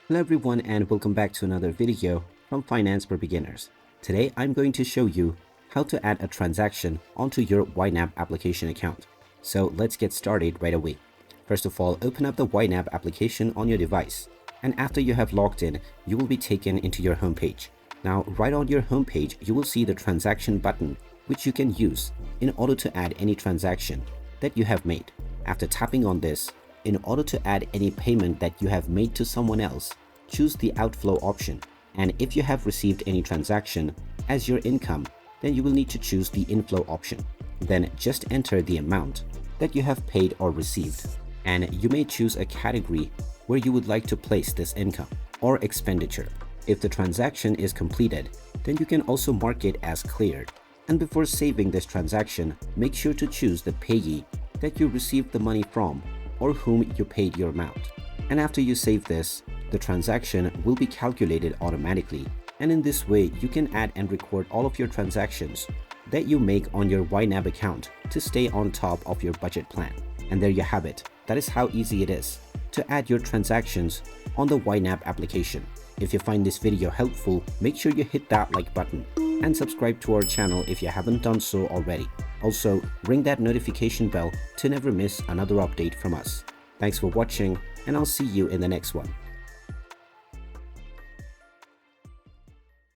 Hello everyone and welcome back to another video from Finance for Beginners. Today I'm going to show you how to add a transaction onto your YNAB application account. So let's get started right away. First of all, open up the YNAB application on your device, and after you have logged in, you will be taken into your home page. Now right on your home page, you will see the transaction button which you can use in order to add any transaction that you have made. After tapping on this, in order to add any payment that you have made to someone else, choose the outflow option. And if you have received any transaction as your income, then you will need to choose the inflow option. Then just enter the amount that you have paid or received. And you may choose a category where you would like to place this income or expenditure. If the transaction is completed, then you can also mark it as cleared. And before saving this transaction, make sure to choose the payee that you received the money from or whom you paid your amount. And after you save this, the transaction will be calculated automatically. And in this way, you can add and record all of your transactions that you make on your YNAB account to stay on top of your budget plan. And there you have it. That is how easy it is to add your transactions on the YNAB application. If you find this video helpful, make sure you hit that like button and subscribe to our channel if you haven't done so already. Also, ring that notification bell to never miss another update from us. Thanks for watching, and I'll see you in the next one.